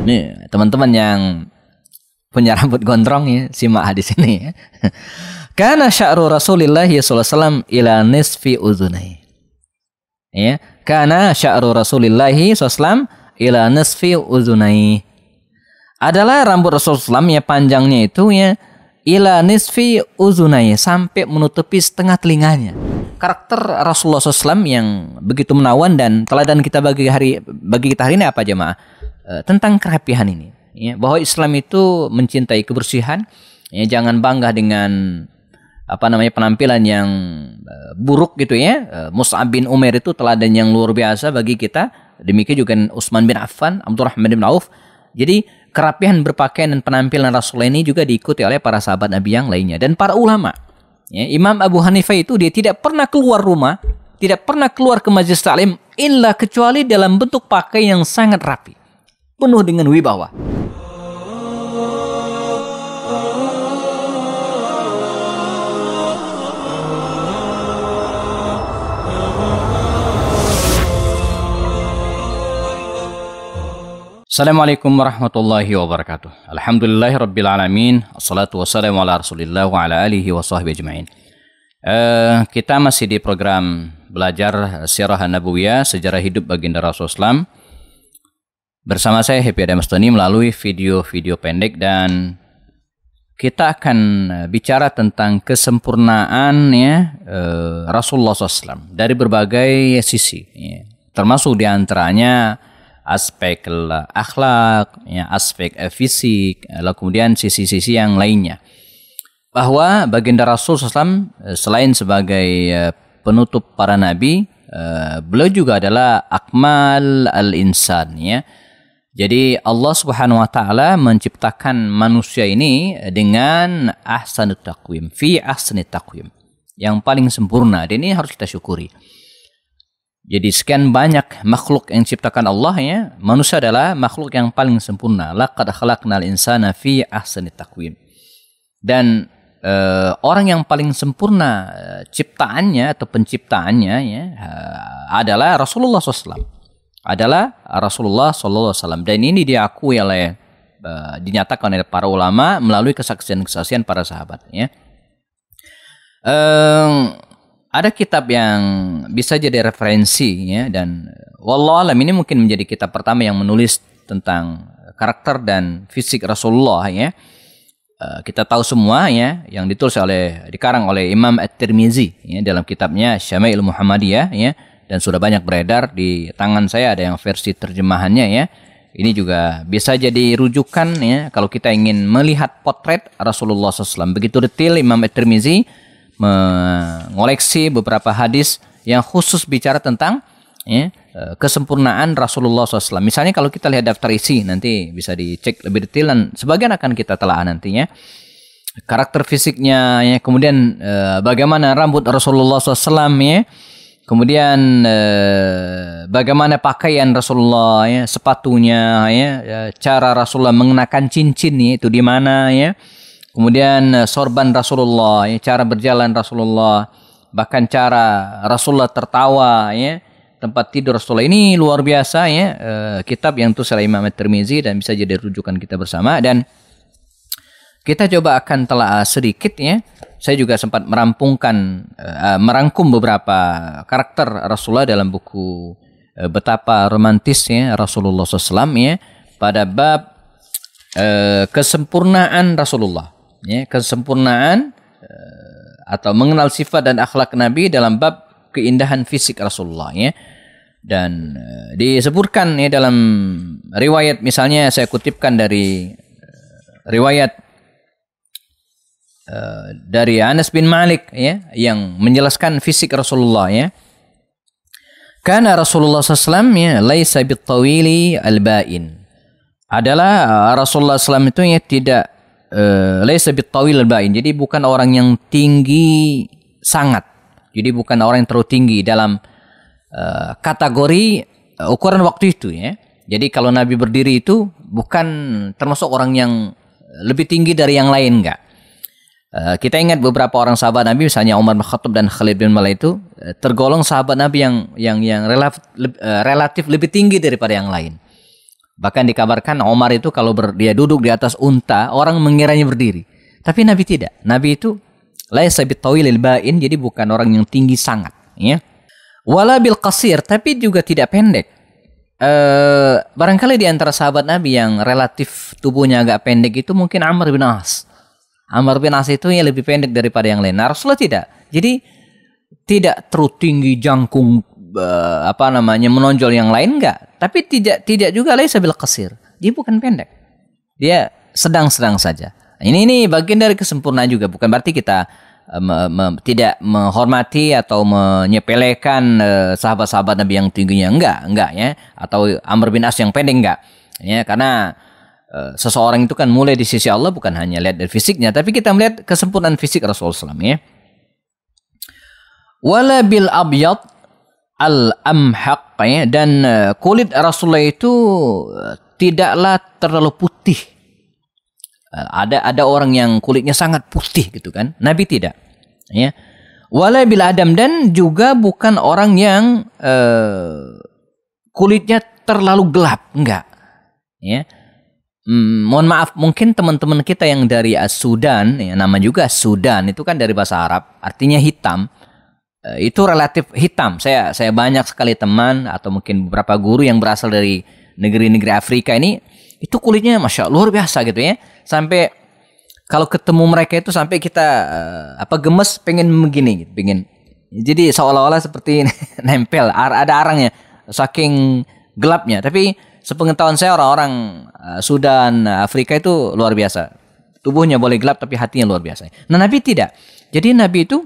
Nih, teman-teman yang punya rambut gondrong ya, simak hadis ini ya. Kana sya'ru Rasulillah sallallahu alaihi wasallam ila nisfi uzunai. Ya, kana sya'ru Rasulillah sallallahu alaihi wasallam ila nisfi uzunai. Adalah rambut Rasulullah ya, panjangnya itu ya ila nisfi uzunai, sampai menutupi setengah telinganya. Karakter Rasulullah SAW yang begitu menawan dan teladan kita bagi kita hari ini apa jemaah? Tentang kerapihan ini. Ya, bahwa Islam itu mencintai kebersihan. Ya, jangan bangga dengan penampilan yang buruk gitu ya. Mus'ab bin Umair itu teladan yang luar biasa bagi kita. Demikian juga Utsman bin Affan, Abdurrahman bin Auf. Jadi kerapihan berpakaian dan penampilan Rasulullah ini juga diikuti oleh para sahabat Nabi yang lainnya dan para ulama. Ya, Imam Abu Hanifah itu dia tidak pernah keluar rumah, tidak pernah keluar ke majelis taklim illa kecuali dalam bentuk pakaian yang sangat rapi, penuh dengan wibawa. Assalamualaikum warahmatullahi wabarakatuh. Alhamdulillahirabbil alamin. Assalatu wassalamu ala Rasulillah wa ala alihi wa sahbihi ajmain. Kita masih di program belajar Sirah Nabawiyah, sejarah hidup baginda Rasulullah SAW. Bersama saya Happy Adam Mustani melalui video-video pendek, dan kita akan bicara tentang kesempurnaan ya Rasulullah SAW dari berbagai sisi, ya. Termasuk diantaranya aspek akhlak, ya, aspek fisik, lalu kemudian sisi-sisi yang lainnya. Bahwa baginda Rasul SAW selain sebagai penutup para nabi, beliau juga adalah akmal al-insan, ya. Jadi Allah Subhanahu wa taala menciptakan manusia ini dengan ahsanut taqwim, fi ahsanit taqwim, yang paling sempurna, dan ini harus kita syukuri. Jadi sekian banyak makhluk yang diciptakan Allah ya, manusia adalah makhluk yang paling sempurna. Laqad khalaqnal insana fi ahsanit taqwim. Dan orang yang paling sempurna ciptaannya atau penciptaannya ya adalah Rasulullah SAW. Adalah Rasulullah SAW. Dan ini diakui oleh dinyatakan oleh para ulama melalui kesaksian-kesaksian para sahabat ya. Ada kitab yang bisa jadi referensi ya, dan wallahu alam ini mungkin menjadi kitab pertama yang menulis tentang karakter dan fisik Rasulullah ya. Kita tahu semua ya, yang dikarang oleh Imam At-Tirmizi ya, dalam kitabnya Syama'il Muhammadiyah ya, dan sudah banyak beredar di tangan saya, ada yang versi terjemahannya ya. Ini juga bisa jadi rujukan ya kalau kita ingin melihat potret Rasulullah SAW. Begitu detail Imam At-Tirmizi mengoleksi beberapa hadis yang khusus bicara tentang ya, kesempurnaan Rasulullah SAW. Misalnya kalau kita lihat daftar isi, nanti bisa dicek lebih detail dan sebagian akan kita telah nantinya. Karakter fisiknya, ya, kemudian bagaimana rambut Rasulullah SAW, ya, kemudian bagaimana pakaian Rasulullah, ya, sepatunya, ya, cara Rasulullah mengenakan cincin, ya, itu di mana, ya. Kemudian sorban Rasulullah, ya, cara berjalan Rasulullah, bahkan cara Rasulullah tertawa, ya, tempat tidur Rasulullah. Ini luar biasa ya, kitab yang tulis oleh Imam At-Tirmizi dan bisa jadi rujukan kita bersama. Dan kita coba akan telah sedikit ya. Saya juga sempat merangkum beberapa karakter Rasulullah dalam buku Betapa Romantisnya Rasulullah SAW ya, pada bab kesempurnaan Rasulullah. Ya, kesempurnaan atau mengenal sifat dan akhlak Nabi dalam bab keindahan fisik Rasulullah ya. Dan disebutkan ya dalam riwayat, misalnya saya kutipkan dari riwayat dari Anas bin Malik ya, yang menjelaskan fisik Rasulullah ya. Karena Rasulullah SAW ya laisa bitawili al-ba'in. Adalah Rasulullah SAW itu ya tidak laisa bitawil al-ba'in. Jadi bukan orang yang tinggi sangat. Jadi bukan orang yang terlalu tinggi dalam kategori ukuran waktu itu ya. Jadi kalau Nabi berdiri itu bukan termasuk orang yang lebih tinggi dari yang lain, enggak. Kita ingat beberapa orang sahabat Nabi, misalnya Umar bin Khattab dan Khalid bin Walid itu tergolong sahabat Nabi yang relatif lebih tinggi daripada yang lain. Bahkan dikabarkan Umar itu kalau dia duduk di atas unta, orang mengiranya berdiri. Tapi Nabi tidak. Nabi itu laisa bitawilil ba'in, jadi bukan orang yang tinggi sangat, ya. Wala bil qasir, tapi juga tidak pendek. Barangkali di antara sahabat Nabi yang relatif tubuhnya agak pendek itu mungkin Amr bin As. Amr bin As itu yang lebih pendek daripada yang lain. Nah, Rasulullah tidak. Jadi tidak terlalu tinggi jangkung menonjol yang lain, enggak. Tapi tidak juga laisa bil qasir. Dia bukan pendek. Dia sedang-sedang saja. Ini bagian dari kesempurnaan juga, bukan berarti kita tidak menghormati atau menyepelekan sahabat-sahabat Nabi yang tingginya, enggak ya, atau Amr bin As yang pendek, enggak ya, karena seseorang itu kan mulai di sisi Allah bukan hanya lihat dari fisiknya, tapi kita melihat kesempurnaan fisik Rasulullah SAW, ya. Wala bil abyad al amhaq, ya, dan kulit Rasulullah itu tidaklah terlalu putih. Ada orang yang kulitnya sangat putih gitu kan. Nabi tidak, ya. Wala bil adam, dan juga bukan orang yang kulitnya terlalu gelap, enggak, ya. Mohon maaf, mungkin teman-teman kita yang dari Sudan, ya, nama juga Sudan itu kan dari bahasa Arab, artinya hitam. Itu relatif hitam. Saya banyak sekali teman atau mungkin beberapa guru yang berasal dari negeri-negeri Afrika ini, itu kulitnya masya Allah luar biasa gitu ya. Sampai kalau ketemu mereka itu sampai kita gemes pengen begini, pengen. Jadi seolah-olah seperti nempel, ada arangnya, saking gelapnya. Tapi sepengetahuan saya orang-orang Sudan, Afrika itu luar biasa. Tubuhnya boleh gelap tapi hatinya luar biasa. Nah, Nabi tidak. Jadi Nabi itu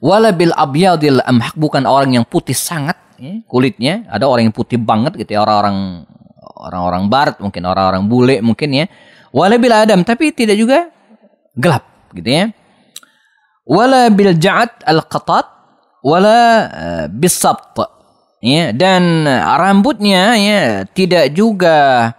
wala bil abyadil amhaq, bukan orang yang putih sangat, ya, kulitnya. Ada orang yang putih banget gitu ya, orang-orang barat mungkin, orang-orang bule mungkin, ya. Wala bil adam, tapi tidak juga gelap gitu ya. Wala bil ja'at al qatat wala bis sabt, ya, dan rambutnya, ya, tidak juga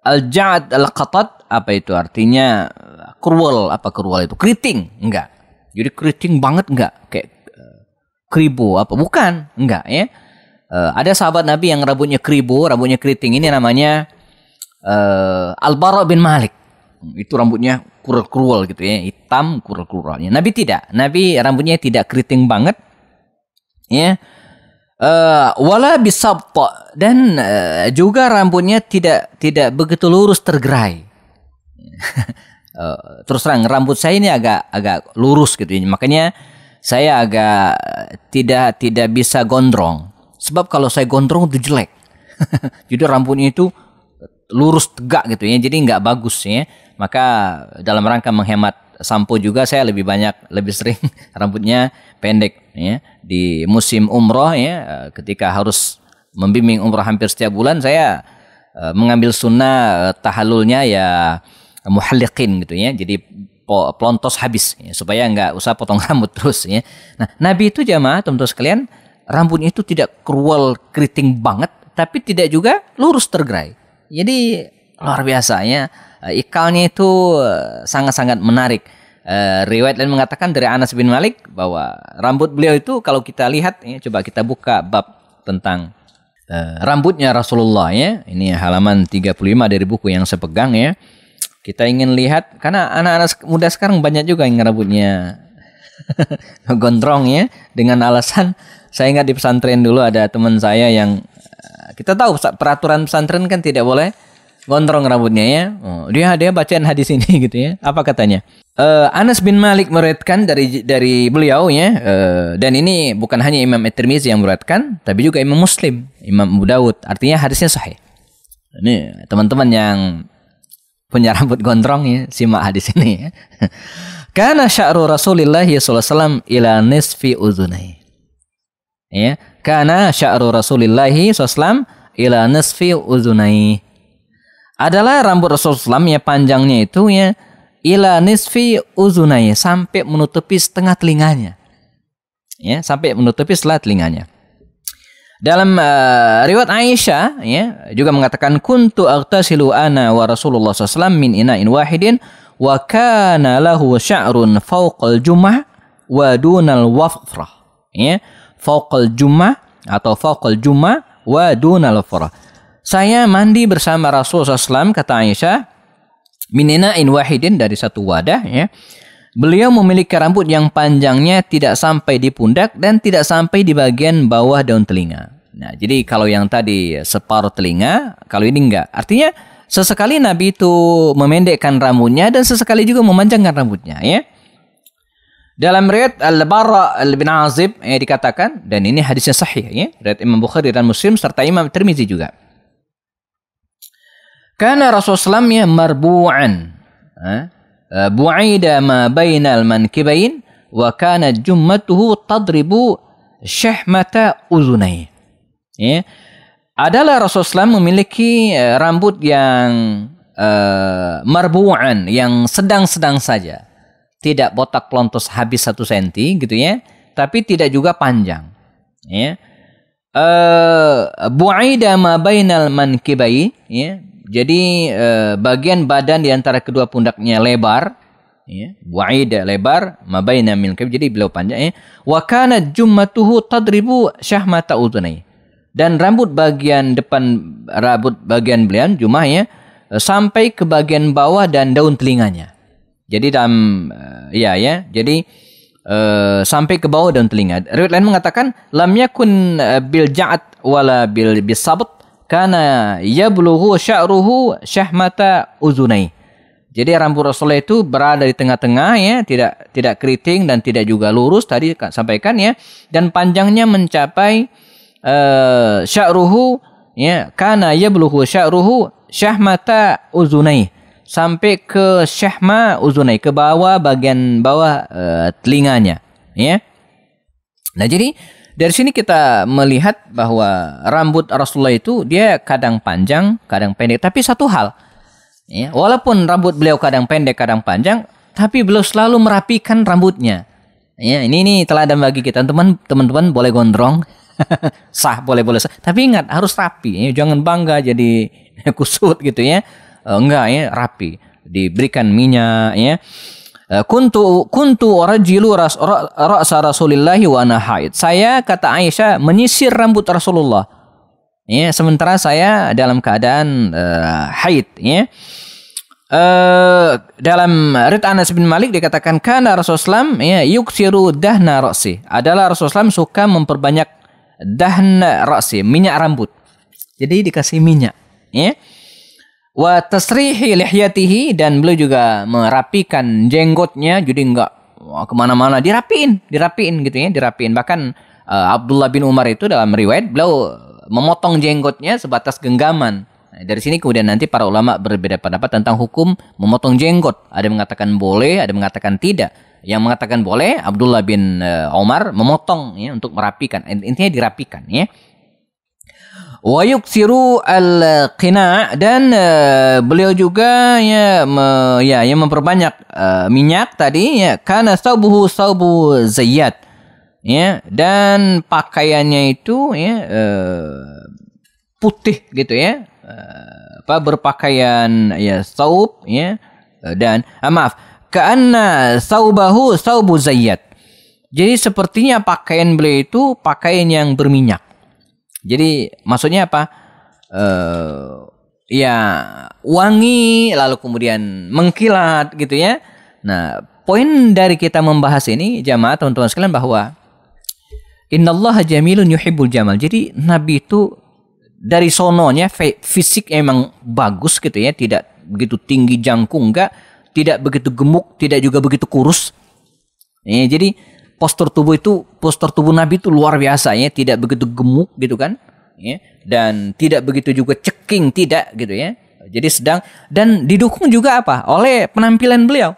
al ja'at al qatat, apa itu artinya? Kurwal, apa kurwal itu? Keriting, enggak. Jadi keriting banget, enggak, kayak kribo apa, bukan, enggak, ya. Ada sahabat Nabi yang rambutnya kribo, rambutnya keriting, ini namanya Al-Bara bin Malik. Itu rambutnya kurul-kurul gitu ya, hitam kurul-kurulnya. Nabi tidak. Nabi rambutnya tidak keriting banget, ya. Wala bisabta, dan juga rambutnya tidak begitu lurus tergerai. Terus terang rambut saya ini agak lurus gitu ya. Makanya saya agak tidak bisa gondrong. Sebab kalau saya gondrong itu jelek. Jadi rambutnya itu lurus tegak gitu ya. Jadi nggak bagus ya. Maka dalam rangka menghemat sampo juga saya lebih sering rambutnya pendek ya. Di musim umroh ya, ketika harus membimbing umroh hampir setiap bulan, saya mengambil sunnah tahallulnya ya muhalliqin gitu ya. Jadi pelontos habis ya, supaya nggak usah potong rambut terus ya. Nah, Nabi itu jamaah teman-teman sekalian, rambutnya itu tidak kurwal keriting banget, tapi tidak juga lurus tergerai. Jadi luar biasa ya. Ikalnya itu sangat-sangat menarik. Riwayat lain mengatakan dari Anas bin Malik bahwa rambut beliau itu kalau kita lihat ya, coba kita buka bab tentang rambutnya Rasulullah ya. Ini halaman 35 dari buku yang saya pegang ya. Kita ingin lihat, karena anak-anak muda sekarang banyak juga yang rambutnya gondrong ya, dengan alasan, saya ingat di pesantren dulu ada teman saya yang, kita tahu peraturan pesantren kan tidak boleh gondrong rambutnya ya. Dia bacaan hadis ini gitu ya. Apa katanya? Anas bin Malik meriwayatkan dari beliau ya, dan ini bukan hanya Imam At-Tirmizi yang meriwayatkan, tapi juga Imam Muslim, Imam Abu Dawud. Artinya hadisnya sahih. Ini teman-teman yang punya rambut gondrong ya, simak hadis ini ya. Kana sya'ru Rasulillah sallallahu alaihi wasallam ila nisfi udhunai. Ya, kana sya'ru Rasulillah sallallahu alaihi wasallam ila nisfi udhunai. Adalah rambut Rasulullah SAW ya, panjangnya itu ya ila nisfi udhunai, sampai menutupi setengah telinganya. Ya, sampai menutupi setengah telinganya. Dalam riwayat Aisyah ya juga mengatakan kuntu aghtasilu ana wa Rasulullah SAW min ina'in wahidin wa kana lahu sya'run fawqal jumah wa dunal wafrah, ya, fawqal jumah atau fawqal jumah wa dunal farah. Saya mandi bersama Rasulullah SAW, kata Aisyah, min ina'in wahidin, dari satu wadah, ya. Beliau memiliki rambut yang panjangnya tidak sampai di pundak dan tidak sampai di bagian bawah daun telinga. Nah, jadi kalau yang tadi separuh telinga, kalau ini enggak. Artinya sesekali Nabi itu memendekkan rambutnya dan sesekali juga memanjangkan rambutnya, ya. Dalam riwayat Al-Bara bin Azib dikatakan, dan ini hadisnya sahih, ya, riwayat Imam Bukhari dan Muslim serta Imam Tirmizi juga. Kana Rasulullah SAW marbu'an, bu'ida ma bainal mankibain wa kana jummatuhu tadribu syahmata uzunai. Ya. Adalah Rasulullah SAW memiliki rambut yang marbu'an, yang sedang-sedang saja. Tidak botak pelontos habis 1 senti gitu ya, tapi tidak juga panjang. Ya. Bu'ida ma bainal mankibain, ya. Jadi bagian badan di antara kedua pundaknya lebar, ya. Bu'ida lebar, ma baina milkab, jadi beliau panjang, ya. Wa kana jummatuhu tadribu syahmata udhunai. Dan rambut bagian depan, rambut bagian beliau jumah, ya, sampai ke bagian bawah dan daun telinganya. Jadi dalam jadi sampai ke bawah daun telinga. Riwayat lain mengatakan lam yakun bil ja'at wala bil bisabt kana yablughu sya'ruhu syahmata uzunai. Jadi rambut Rasulullah itu berada di tengah-tengah, ya, tidak keriting dan tidak juga lurus, tadi sampaikan, ya, dan panjangnya mencapai sya'ruhu, ya, kana yablughu sya'ruhu syahmata uzunai, sampai ke syahma uzunai, ke bawah, bagian bawah telinganya, ya. Nah, jadi dari sini kita melihat bahwa rambut Rasulullah itu dia kadang panjang, kadang pendek. Tapi satu hal, ya, walaupun rambut beliau kadang pendek, kadang panjang, tapi beliau selalu merapikan rambutnya. Ya, ini teladan bagi kita. Teman-teman boleh gondrong, sah, boleh sah. Tapi ingat harus rapi. Ya. Jangan bangga jadi kusut gitu, ya. Enggak, ya, rapi. Diberikan minyak, ya. Kuntu rajilu ra'sa Rasulillahi wa ana haid. Saya, kata Aisyah, menyisir rambut Rasulullah, ya, sementara saya dalam keadaan haid, ya. Dalam riwayat Anas bin Malik dikatakan kana Rasulullah, ya, yuksiru dahna ra'si. Adalah Rasulullah suka memperbanyak dahna ra'si, minyak rambut. Jadi dikasih minyak, ya. Wa tasrihi lihyatihi, dan beliau juga merapikan jenggotnya, jadi enggak kemana-mana, dirapiin gitu, ya, dirapiin. Bahkan Abdullah bin Umar itu dalam riwayat beliau memotong jenggotnya sebatas genggaman. Nah, dari sini kemudian nanti para ulama berbeda pendapat tentang hukum memotong jenggot. Ada yang mengatakan boleh, ada yang mengatakan tidak. Yang mengatakan boleh Abdullah bin Umar memotong, ya, untuk merapikan. Intinya dirapikan, ya. Wa yuksiru al-qina', dan beliau juga memperbanyak minyak tadi, ya, kana saubuhu saubu zayyat, ya, dan pakaiannya itu, ya, putih gitu, ya, berpakaian, ya, saub, ya, dan ka'anna saubahu saubu zayyat. Jadi sepertinya pakaian beliau itu pakaian yang berminyak. Jadi maksudnya apa? Ya, wangi lalu kemudian mengkilat gitu, ya. Nah, poin dari kita membahas ini, jamaah teman-teman sekalian, bahwa innallaha jamilun yuhibbul jamal. Jadi Nabi itu dari sononya fisik emang bagus gitu, ya, tidak begitu tinggi jangkung, enggak, tidak begitu gemuk, tidak juga begitu kurus. Ya, jadi postur tubuh Nabi itu luar biasa, ya, tidak begitu gemuk gitu kan, ya, dan tidak begitu juga ceking, tidak gitu, ya. Jadi sedang, dan didukung juga apa? Oleh penampilan beliau.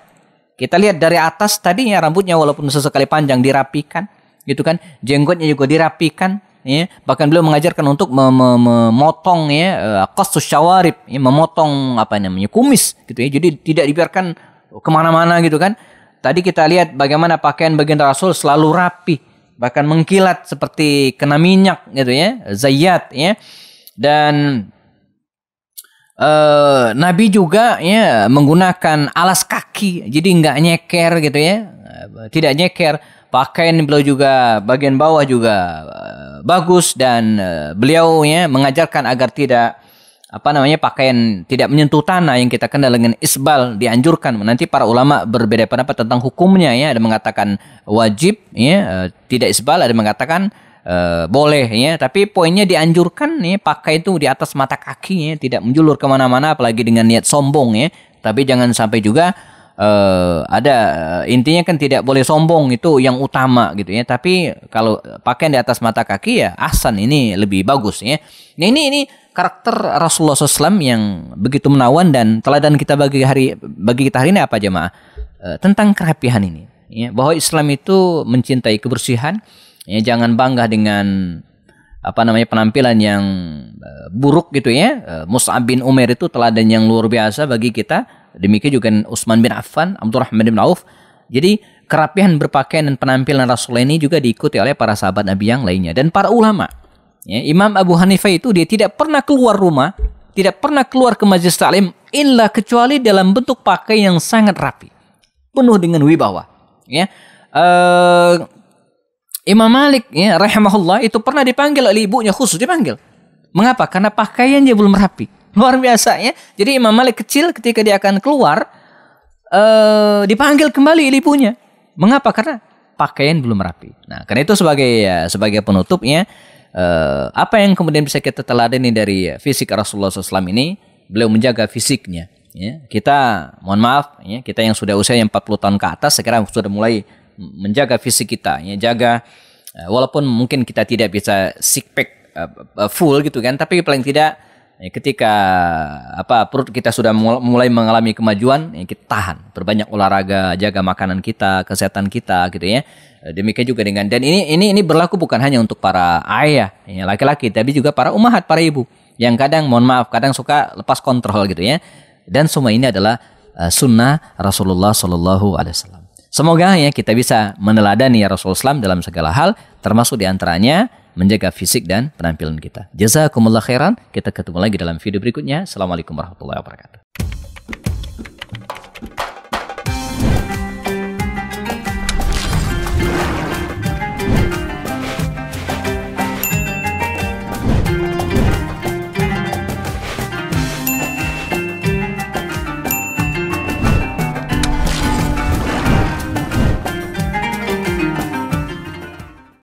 Kita lihat dari atas tadi, ya, rambutnya walaupun sesekali panjang dirapikan gitu kan, jenggotnya juga dirapikan, ya. Bahkan beliau mengajarkan untuk memotong, ya, qassus syawarib, ya, memotong kumis gitu, ya. Jadi tidak dibiarkan kemana-mana gitu kan. Tadi kita lihat bagaimana pakaian baginda Rasul selalu rapi, bahkan mengkilat seperti kena minyak gitu, ya, zayyat, ya. Dan Nabi juga, ya, menggunakan alas kaki, jadi nggak nyeker gitu, ya, tidak nyeker. pakaian beliau juga bagian bawah juga bagus, dan beliau ya mengajarkan agar tidak pakaian tidak menyentuh tanah yang kita kenal dengan isbal, dianjurkan. Nanti para ulama berbeda pendapat tentang hukumnya ya, ada mengatakan wajib ya, tidak isbal, ada mengatakan boleh ya, tapi poinnya dianjurkan ya, pakai itu di atas mata kaki ya, tidak menjulur kemana-mana apalagi dengan niat sombong ya. Tapi jangan sampai juga intinya kan tidak boleh sombong, itu yang utama gitu ya. Tapi kalau pakaian di atas mata kaki ya ahsan, ini lebih bagus ya. Nah, ini karakter Rasulullah SAW yang begitu menawan, dan teladan kita bagi kita hari ini apa jemaah? Tentang kerapihan ini ya, bahwa Islam itu mencintai kebersihan ya, jangan bangga dengan penampilan yang buruk gitu ya. Mus'ab bin Umair itu teladan yang luar biasa bagi kita. Demikian juga Utsman bin Affan, Abdurrahman bin Auf. Jadi kerapihan berpakaian dan penampilan Rasulullah ini juga diikuti oleh para sahabat Nabi yang lainnya dan para ulama. Ya, Imam Abu Hanifah itu dia tidak pernah keluar rumah, tidak pernah keluar ke majelis taklim illa kecuali dalam bentuk pakaian yang sangat rapi, penuh dengan wibawa. Ya, Imam Malik ya rahimahullah itu pernah dipanggil oleh ibunya, khusus dipanggil. Mengapa? Karena pakaiannya belum rapi. Luar biasa ya. Jadi Imam Malik kecil ketika dia akan keluar dipanggil kembali ibunya. Mengapa? Karena pakaian belum rapi. Nah, karena itu sebagai penutupnya, apa yang kemudian bisa kita teladani dari fisik Rasulullah SAW ini, beliau menjaga fisiknya. Ya. Kita, mohon maaf, ya, kita yang sudah usia 40 tahun ke atas sekarang sudah mulai menjaga fisik kita. Ya, jaga, walaupun mungkin kita tidak bisa six pack full gitu kan, tapi paling tidak ketika perut kita sudah mulai mengalami kemajuan, ya kita tahan, berbanyak olahraga, jaga makanan kita, kesehatan kita gitu ya. Demikian juga dengan, dan ini berlaku bukan hanya untuk para ayah ya, laki-laki, tapi juga para ummahat, para ibu yang kadang mohon maaf kadang suka lepas kontrol gitu ya. Dan semua ini adalah sunnah Rasulullah Shallallahu Alaihi Wasallam. Semoga ya kita bisa meneladani Rasulullah SAW dalam segala hal, termasuk diantaranya menjaga fisik dan penampilan kita. Jazakumullah khairan. Kita ketemu lagi dalam video berikutnya. Assalamualaikum warahmatullahi wabarakatuh.